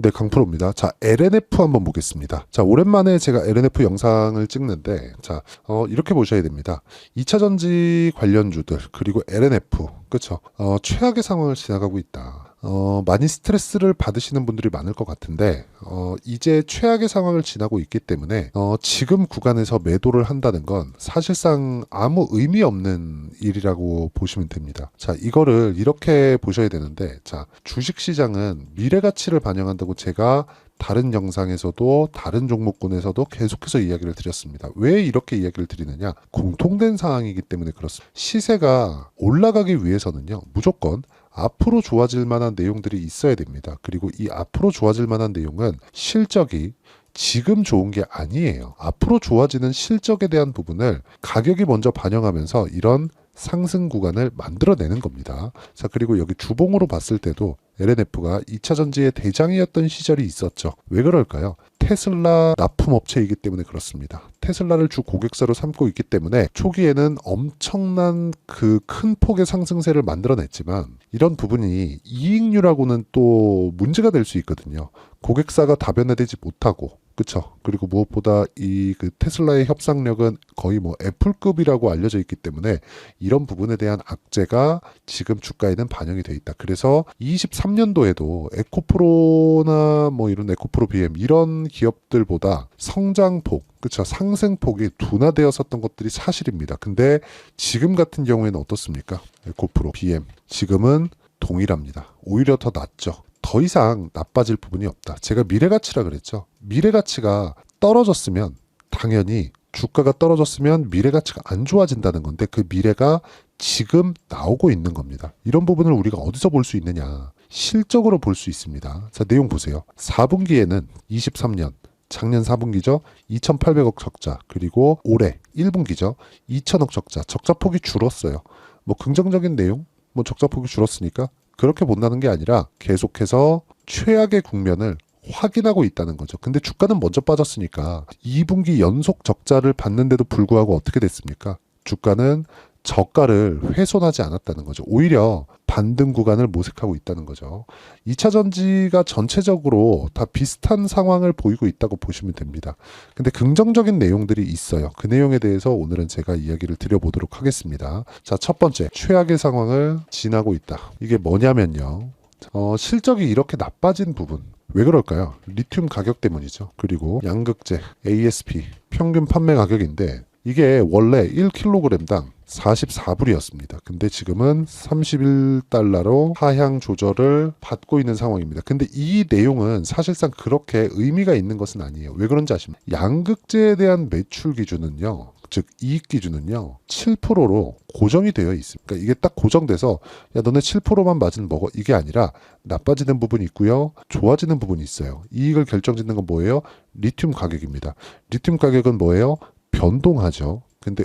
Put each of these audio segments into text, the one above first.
네, 강프로입니다. 자, LNF 한번 보겠습니다. 자, 오랜만에 제가 LNF 영상을 찍는데, 자, 이렇게 보셔야 됩니다. 2차전지 관련주들, 그리고 LNF, 그쵸? 최악의 상황을 지나가고 있다. 많이 스트레스를 받으시는 분들이 많을 것 같은데, 이제 최악의 상황을 지나고 있기 때문에, 지금 구간에서 매도를 한다는 건 사실상 아무 의미 없는 일이라고 보시면 됩니다. 자, 이거를 이렇게 보셔야 되는데, 자, 주식시장은 미래 가치를 반영한다고 제가 다른 영상에서도 다른 종목군에서도 계속해서 이야기를 드렸습니다. 왜 이렇게 이야기를 드리느냐? 공통된 사항이기 때문에 그렇습니다. 시세가 올라가기 위해서는요, 무조건 앞으로 좋아질 만한 내용들이 있어야 됩니다. 그리고 이 앞으로 좋아질 만한 내용은 실적이 지금 좋은 게 아니에요. 앞으로 좋아지는 실적에 대한 부분을 가격이 먼저 반영하면서 이런 상승 구간을 만들어내는 겁니다. 자, 그리고 여기 주봉으로 봤을 때도 LNF가 2차 전지의 대장이었던 시절이 있었죠. 왜 그럴까요? 테슬라 납품업체이기 때문에 그렇습니다. 테슬라를 주 고객사로 삼고 있기 때문에 초기에는 엄청난 그 큰 폭의 상승세를 만들어냈지만 이런 부분이 이익률하고는 또 문제가 될 수 있거든요. 고객사가 다변화되지 못하고, 그쵸? 그리고 무엇보다 이 그 테슬라의 협상력은 거의 뭐 애플급이라고 알려져 있기 때문에 이런 부분에 대한 악재가 지금 주가에는 반영이 돼 있다. 그래서 23년도에도 에코프로나 뭐 이런 에코프로 BM 이런 기업들보다 성장폭, 그쵸? 상승폭이 둔화되었었던 것들이 사실입니다. 근데 지금 같은 경우에는 어떻습니까? 에코프로 BM 지금은 동일합니다. 오히려 더 낫죠. 더 이상 나빠질 부분이 없다. 제가 미래가치라 그랬죠. 미래가치가 떨어졌으면 당연히 주가가 떨어졌으면 미래가치가 안 좋아진다는 건데 그 미래가 지금 나오고 있는 겁니다. 이런 부분을 우리가 어디서 볼 수 있느냐? 실적으로 볼 수 있습니다. 자, 내용 보세요. 4분기에는 23년 작년 4분기죠. 2,800억 적자. 그리고 올해 1분기죠. 2,000억 적자. 적자폭이 줄었어요. 뭐 긍정적인 내용? 뭐 적자폭이 줄었으니까 그렇게 본다는 게 아니라 계속해서 최악의 국면을 확인하고 있다는 거죠. 근데 주가는 먼저 빠졌으니까 2분기 연속 적자를 받는데도 불구하고 어떻게 됐습니까? 주가는 저가를 훼손하지 않았다는 거죠. 오히려 반등 구간을 모색하고 있다는 거죠. 2차 전지가 전체적으로 다 비슷한 상황을 보이고 있다고 보시면 됩니다. 근데 긍정적인 내용들이 있어요. 그 내용에 대해서 오늘은 제가 이야기를 드려보도록 하겠습니다. 자, 첫 번째, 최악의 상황을 지나고 있다. 이게 뭐냐면요. 실적이 이렇게 나빠진 부분. 왜 그럴까요? 리튬 가격 때문이죠. 그리고 양극재, ASP, 평균 판매 가격인데 이게 원래 1kg당 44불이었습니다. 근데 지금은 31달러로 하향 조절을 받고 있는 상황입니다. 근데 이 내용은 사실상 그렇게 의미가 있는 것은 아니에요. 왜 그런지 아십니까? 양극재에 대한 매출 기준은요, 즉 이익 기준은요 7%로 고정이 되어 있습니다. 그러니까 이게 딱 고정돼서 야 너네 7%만 맞으면 먹어, 이게 아니라 나빠지는 부분이 있고요, 좋아지는 부분이 있어요. 이익을 결정짓는 건 뭐예요? 리튬 가격입니다. 리튬 가격은 뭐예요? 변동하죠. 근데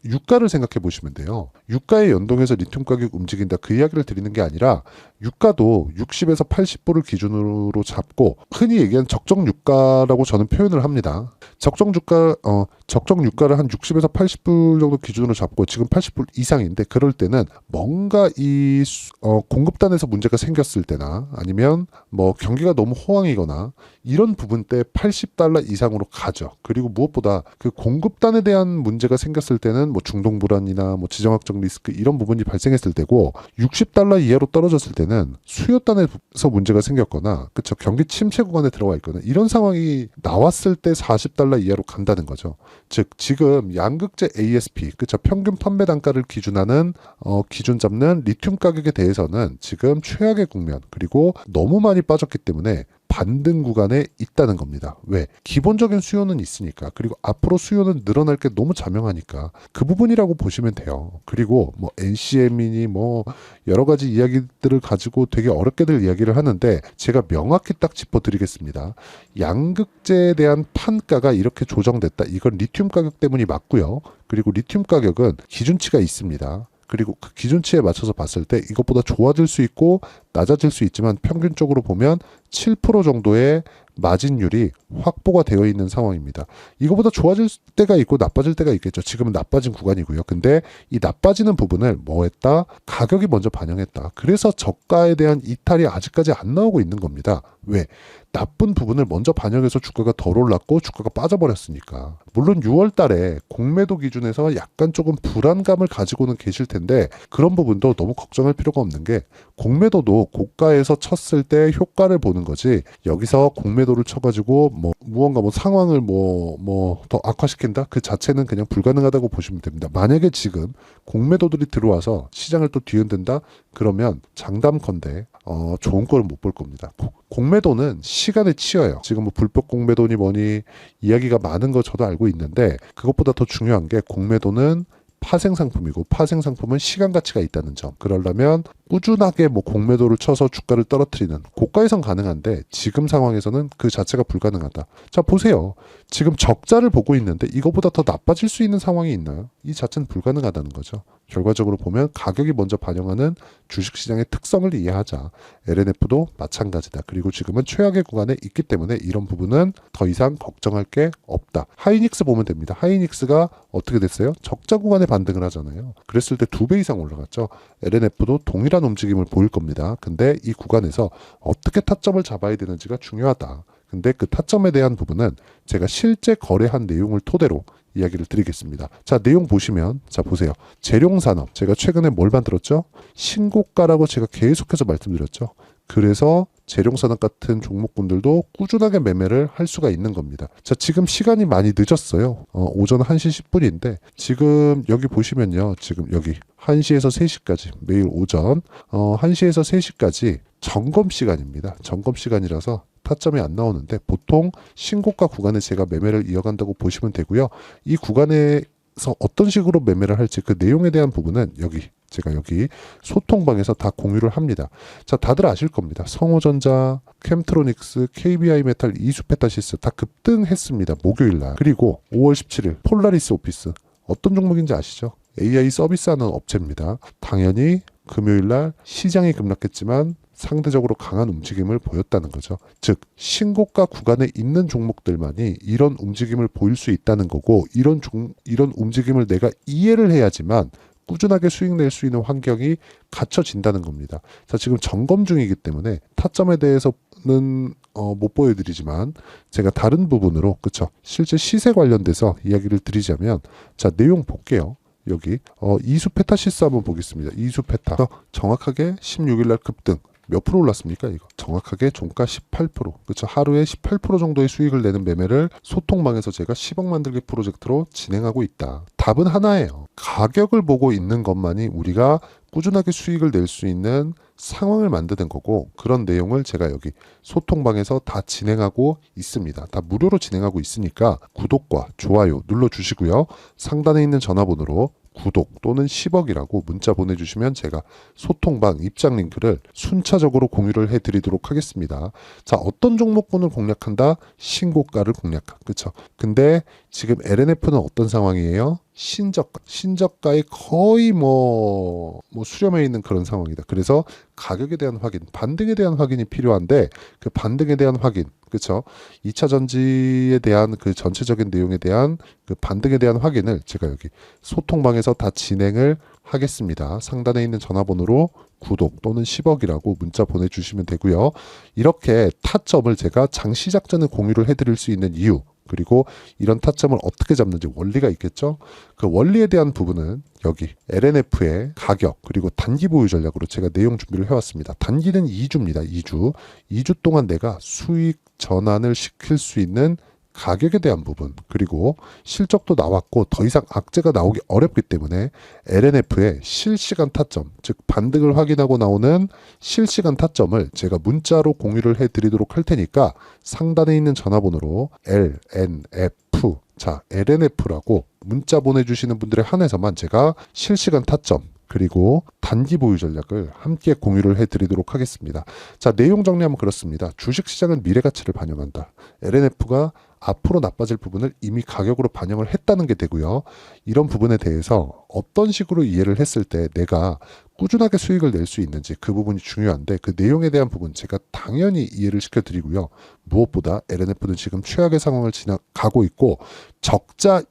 유가를 생각해 보시면 돼요. 유가에 연동해서 리튬 가격 움직인다, 그 이야기를 드리는 게 아니라 유가도 60에서 80불을 기준으로 잡고 흔히 얘기하는 적정 유가라고 저는 표현을 합니다. 적정 유가를 한 60에서 80불 정도 기준으로 잡고 지금 80불 이상인데 그럴 때는 뭔가 이 공급단에서 문제가 생겼을 때나 아니면 뭐 경기가 너무 호황이거나 이런 부분 때 80달러 이상으로 가죠. 그리고 무엇보다 그 공급단에 대한 문제가 생겼을 때는 뭐 중동 불안이나 뭐 지정학적 리스크 이런 부분이 발생했을 때고 60달러 이하로 떨어졌을 때는 수요단에서 문제가 생겼거나 그쵸, 경기 침체 구간에 들어와 있거나 이런 상황이 나왔을 때 40달러 이하로 간다는 거죠. 즉 지금 양극재 ASP, 그쵸, 평균 판매 단가를 기준 잡는 리튬 가격에 대해서는 지금 최악의 국면, 그리고 너무 많이 빠졌기 때문에 반등 구간에 있다는 겁니다. 왜? 기본적인 수요는 있으니까. 그리고 앞으로 수요는 늘어날 게 너무 자명하니까 그 부분이라고 보시면 돼요. 그리고 뭐 NCM이니 뭐 여러 가지 이야기들을 가지고 되게 어렵게들 이야기를 하는데 제가 명확히 딱 짚어드리겠습니다. 양극재에 대한 판가가 이렇게 조정됐다. 이건 리튬 가격 때문이 맞고요. 그리고 리튬 가격은 기준치가 있습니다. 그리고 그 기준치에 맞춰서 봤을 때 이것보다 좋아질 수 있고 낮아질 수 있지만 평균적으로 보면 7% 정도의 마진율이 확보가 되어 있는 상황입니다. 이거보다 좋아질 때가 있고 나빠질 때가 있겠죠. 지금은 나빠진 구간이고요. 근데 이 나빠지는 부분을 뭐 했다? 가격이 먼저 반영했다. 그래서 저가에 대한 이탈이 아직까지 안 나오고 있는 겁니다. 왜? 나쁜 부분을 먼저 반영해서 주가가 덜 올랐고 주가가 빠져버렸으니까. 물론 6월 달에 공매도 기준에서 약간 조금 불안감을 가지고는 계실 텐데 그런 부분도 너무 걱정할 필요가 없는 게 공매도도 고가에서 쳤을 때 효과를 보는 거지 여기서 공매도를 쳐가지고 뭐 무언가 뭐 상황을 뭐 더 악화시킨다? 그 자체는 그냥 불가능하다고 보시면 됩니다. 만약에 지금 공매도들이 들어와서 시장을 또 뒤흔든다? 그러면 장담컨대 좋은 거는 못 볼 겁니다. 공매도는 시간에 치여요. 지금 뭐 불법 공매도니 뭐니 이야기가 많은 거 저도 알고 있는데 그것보다 더 중요한 게 공매도는 파생 상품이고 파생 상품은 시간 가치가 있다는 점. 그러려면 꾸준하게 뭐 공매도를 쳐서 주가를 떨어뜨리는 고가에선 가능한데 지금 상황에서는 그 자체가 불가능하다. 자 보세요. 지금 적자를 보고 있는데 이거보다 더 나빠질 수 있는 상황이 있나요? 이 자체는 불가능하다는 거죠. 결과적으로 보면 가격이 먼저 반영하는 주식시장의 특성을 이해하자. LNF도 마찬가지다. 그리고 지금은 최악의 구간에 있기 때문에 이런 부분은 더 이상 걱정할 게 없다. 하이닉스 보면 됩니다. 하이닉스가 어떻게 됐어요? 적자 구간에 반등을 하잖아요. 그랬을 때 2배 이상 올라갔죠. LNF도 동일한 움직임을 보일 겁니다. 근데 이 구간에서 어떻게 타점을 잡아야 되는지가 중요하다. 근데 그 타점에 대한 부분은 제가 실제 거래한 내용을 토대로 이야기를 드리겠습니다. 자, 내용 보시면 자 보세요. 재룡산업 제가 최근에 뭘 만들었죠? 신고가라고 제가 계속해서 말씀드렸죠. 그래서 재룡산업 같은 종목군들도 꾸준하게 매매를 할 수가 있는 겁니다. 자, 지금 시간이 많이 늦었어요. 오전 1시 10분인데 지금 여기 보시면요. 지금 여기 1시에서 3시까지 매일 오전 1시에서 3시까지 점검 시간입니다. 점검 시간이라서 타점이 안 나오는데 보통 신고가 구간에 제가 매매를 이어간다고 보시면 되고요. 이 구간에서 어떤 식으로 매매를 할지 그 내용에 대한 부분은 제가 여기 소통방에서 다 공유를 합니다. 자, 다들 아실 겁니다. 성호전자, 캠트로닉스, KBI메탈, 이수페타시스 다 급등했습니다. 목요일날. 그리고 5월 17일 폴라리스 오피스 어떤 종목인지 아시죠? AI 서비스하는 업체입니다. 당연히 금요일날 시장이 급락했지만 상대적으로 강한 움직임을 보였다는 거죠. 즉 신고가 구간에 있는 종목들만이 이런 움직임을 보일 수 있다는 거고 이런 움직임을 내가 이해를 해야지만 꾸준하게 수익 낼 수 있는 환경이 갖춰진다는 겁니다. 자, 지금 점검 중이기 때문에 타점에 대해서는 못 보여드리지만 제가 다른 부분으로 그쵸 실제 시세 관련돼서 이야기를 드리자면 자 내용 볼게요. 여기 이수페타시스 한번 보겠습니다. 이수페타 정확하게 16일날 급등 몇 프로 올랐습니까? 이거 정확하게 종가 18%. 그렇죠. 하루에 18% 정도의 수익을 내는 매매를 소통방에서 제가 10억 만들기 프로젝트로 진행하고 있다. 답은 하나예요. 가격을 보고 있는 것만이 우리가 꾸준하게 수익을 낼 수 있는 상황을 만드는 거고 그런 내용을 제가 여기 소통방에서 다 진행하고 있습니다. 다 무료로 진행하고 있으니까 구독과 좋아요 눌러주시고요. 상단에 있는 전화번호로 구독 또는 10억이라고 문자 보내주시면 제가 소통방 입장 링크를 순차적으로 공유를 해드리도록 하겠습니다. 자, 어떤 종목군을 공략한다? 신고가를 공략한. 그쵸? 근데 지금 LNF는 어떤 상황이에요? 신저가에 거의 수렴해 있는 그런 상황이다. 그래서 가격에 대한 확인, 반등에 대한 확인이 필요한데 그 반등에 대한 확인, 그렇죠? 2차 전지에 대한 그 전체적인 내용에 대한 그 반등에 대한 확인을 제가 여기 소통방에서 다 진행을 하겠습니다. 상단에 있는 전화번호로 구독 또는 10억이라고 문자 보내주시면 되고요. 이렇게 타점을 제가 장시작 전에 공유를 해드릴 수 있는 이유 그리고 이런 타점을 어떻게 잡는지 원리가 있겠죠. 그 원리에 대한 부분은 여기 LNF의 가격 그리고 단기 보유 전략으로 제가 내용 준비를 해왔습니다. 단기는 2주입니다. 2주 동안 내가 수익 전환을 시킬 수 있는 가격에 대한 부분 그리고 실적도 나왔고 더 이상 악재가 나오기 어렵기 때문에 LNF의 실시간 타점 즉 반등을 확인하고 나오는 실시간 타점을 제가 문자로 공유를 해드리도록 할 테니까 상단에 있는 전화번호로 LNF라고 문자 보내주시는 분들에 한해서만 제가 실시간 타점 그리고 단기 보유 전략을 함께 공유를 해드리도록 하겠습니다. 자, 내용 정리하면 그렇습니다. 주식시장은 미래 가치를 반영한다. LNF가 앞으로 나빠질 부분을 이미 가격으로 반영을 했다는 게 되고요. 이런 부분에 대해서 어떤 식으로 이해를 했을 때 내가 꾸준하게 수익을 낼 수 있는지 그 부분이 중요한데 그 내용에 대한 부분 제가 당연히 이해를 시켜드리고요. 무엇보다 LNF는 지금 최악의 상황을 지나가고 있고 적자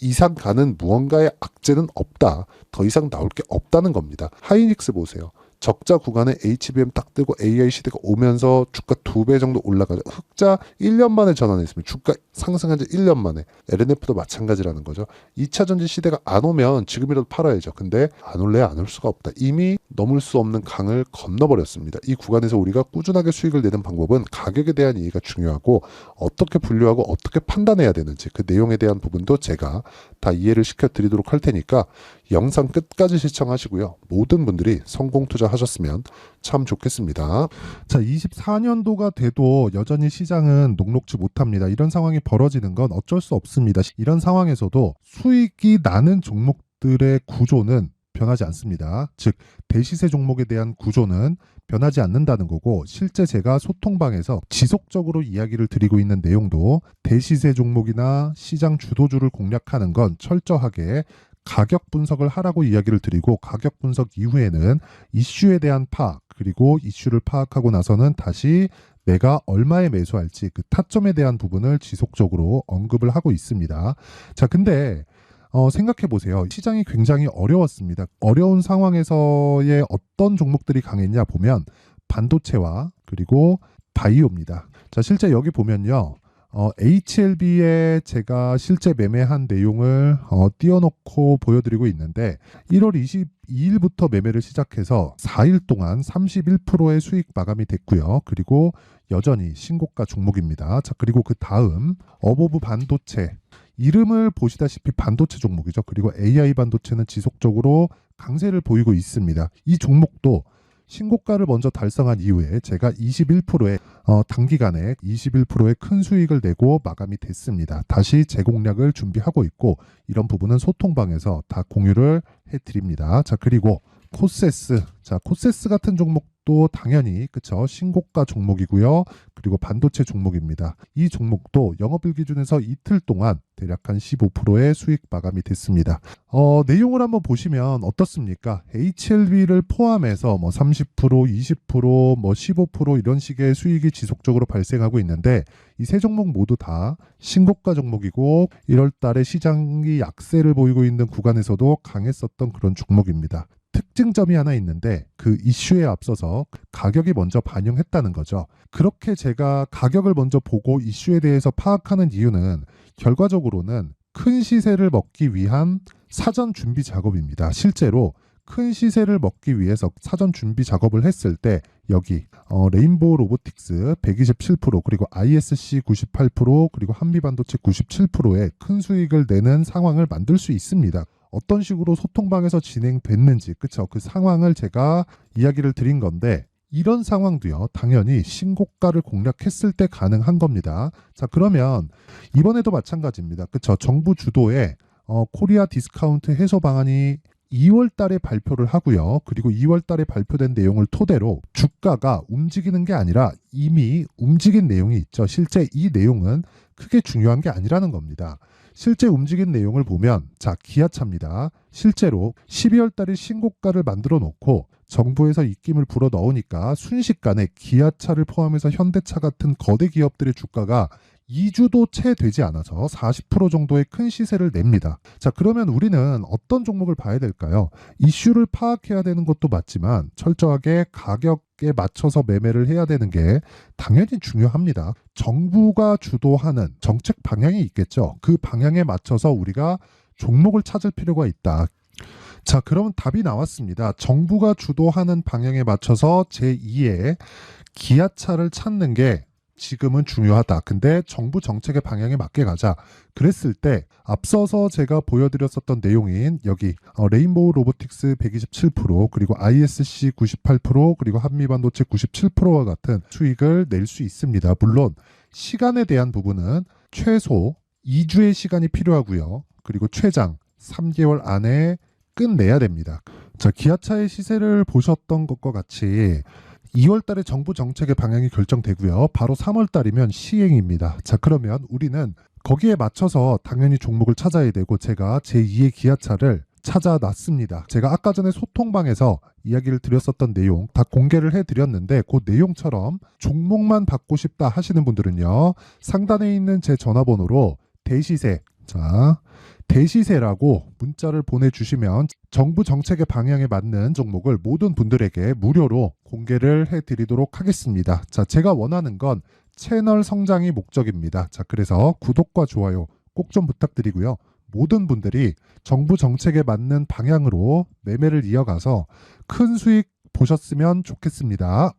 이상 가는 무언가의 악재는 없다. 더 이상 나올 게 없다는 겁니다. 하이닉스 보세요. 적자 구간에 HBM 딱 뜨고 AI 시대가 오면서 주가 2배 정도 올라가죠. 흑자 1년 만에 전환했습니다. 주가 상승한 지 1년 만에. LNF도 마찬가지라는 거죠. 2차 전지 시대가 안 오면 지금이라도 팔아야죠. 근데 안 올래 안 올 수가 없다. 이미 넘을 수 없는 강을 건너버렸습니다. 이 구간에서 우리가 꾸준하게 수익을 내는 방법은 가격에 대한 이해가 중요하고 어떻게 분류하고 어떻게 판단해야 되는지 그 내용에 대한 부분도 제가 다 이해를 시켜드리도록 할 테니까 영상 끝까지 시청하시고요. 모든 분들이 성공 투자하셨으면 참 좋겠습니다. 자, 24년도가 돼도 여전히 시장은 녹록지 못합니다. 이런 상황이 벌어지는 건 어쩔 수 없습니다. 이런 상황에서도 수익이 나는 종목들의 구조는 변하지 않습니다. 즉, 대시세 종목에 대한 구조는 변하지 않는다는 거고 실제 제가 소통방에서 지속적으로 이야기를 드리고 있는 내용도 대시세 종목이나 시장 주도주를 공략하는 건 철저하게 가격 분석을 하라고 이야기를 드리고 가격 분석 이후에는 이슈에 대한 파악 그리고 이슈를 파악하고 나서는 다시 내가 얼마에 매수할지 그 타점에 대한 부분을 지속적으로 언급을 하고 있습니다. 자, 근데 생각해 보세요. 시장이 굉장히 어려웠습니다. 어려운 상황에서의 어떤 종목들이 강했냐 보면 반도체와 그리고 바이오입니다. 자, 실제 여기 보면요. HLB에 제가 실제 매매한 내용을 띄워놓고 보여드리고 있는데 1월 22일부터 매매를 시작해서 4일 동안 31%의 수익 마감이 됐고요. 그리고 여전히 신고가 종목입니다. 자, 그리고 그 다음 어보브 반도체 이름을 보시다시피 반도체 종목이죠. 그리고 AI 반도체는 지속적으로 강세를 보이고 있습니다. 이 종목도 신고가를 먼저 달성한 이후에 제가 21%의 단기간에 21%의 큰 수익을 내고 마감이 됐습니다. 다시 재공략을 준비하고 있고 이런 부분은 소통방에서 다 공유를 해드립니다. 자, 그리고 코세스. 자, 코세스 같은 종목도 당연히 그쵸 신고가 종목이고요. 그리고 반도체 종목입니다. 이 종목도 영업일 기준에서 이틀 동안 대략 한 15%의 수익 마감이 됐습니다. 내용을 한번 보시면 어떻습니까? HLB를 포함해서 뭐 30%, 20%, 뭐 15% 이런 식의 수익이 지속적으로 발생하고 있는데 이 세 종목 모두 다 신고가 종목이고 1월 달에 시장이 약세를 보이고 있는 구간에서도 강했었던 그런 종목입니다. 특징점이 하나 있는데 그 이슈에 앞서서 가격이 먼저 반영했다는 거죠. 그렇게 제가 가격을 먼저 보고 이슈에 대해서 파악하는 이유는 결과적으로는 큰 시세를 먹기 위한 사전 준비 작업입니다. 실제로 큰 시세를 먹기 위해서 사전 준비 작업을 했을 때 여기 레인보우 로보틱스 127% 그리고 ISC 98% 그리고 한미반도체 97%의 큰 수익을 내는 상황을 만들 수 있습니다. 어떤 식으로 소통방에서 진행됐는지 그쵸 그 상황을 제가 이야기를 드린 건데 이런 상황도요 당연히 신고가를 공략했을 때 가능한 겁니다. 자, 그러면 이번에도 마찬가지입니다. 그쵸 정부 주도의 코리아 디스카운트 해소 방안이 2월 달에 발표를 하고요. 그리고 2월 달에 발표된 내용을 토대로 주가가 움직이는 게 아니라 이미 움직인 내용이 있죠. 실제 이 내용은 크게 중요한 게 아니라는 겁니다. 실제 움직인 내용을 보면 자 기아차입니다. 실제로 12월 달에 신고가를 만들어 놓고 정부에서 입김을 불어 넣으니까 순식간에 기아차를 포함해서 현대차 같은 거대 기업들의 주가가 2주도 채 되지 않아서 40% 정도의 큰 시세를 냅니다. 자, 그러면 우리는 어떤 종목을 봐야 될까요? 이슈를 파악해야 되는 것도 맞지만 철저하게 가격에 맞춰서 매매를 해야 되는 게 당연히 중요합니다. 정부가 주도하는 정책 방향이 있겠죠. 그 방향에 맞춰서 우리가 종목을 찾을 필요가 있다. 자, 그러면 답이 나왔습니다. 정부가 주도하는 방향에 맞춰서 제2의 기아차를 찾는 게 지금은 중요하다. 근데 정부 정책의 방향에 맞게 가자. 그랬을 때 앞서서 제가 보여드렸었던 내용인 여기 레인보우 로보틱스 127% 그리고 ISC 98% 그리고 한미반도체 97%와 같은 수익을 낼 수 있습니다. 물론 시간에 대한 부분은 최소 2주의 시간이 필요하고요. 그리고 최장 3개월 안에 끝내야 됩니다. 자, 기아차의 시세를 보셨던 것과 같이 2월 달에 정부 정책의 방향이 결정되고요. 바로 3월 달이면 시행입니다. 자, 그러면 우리는 거기에 맞춰서 당연히 종목을 찾아야 되고 제가 제2의 기아차를 찾아놨습니다. 제가 아까 전에 소통방에서 이야기를 드렸었던 내용 다 공개를 해드렸는데 그 내용처럼 종목만 받고 싶다 하시는 분들은요. 상단에 있는 제 전화번호로 대시세, 자, 대시세라고 문자를 보내주시면 정부 정책의 방향에 맞는 종목을 모든 분들에게 무료로 공개를 해드리도록 하겠습니다. 자, 제가 원하는 건 채널 성장이 목적입니다. 자, 그래서 구독과 좋아요 꼭 좀 부탁드리고요. 모든 분들이 정부 정책에 맞는 방향으로 매매를 이어가서 큰 수익 보셨으면 좋겠습니다.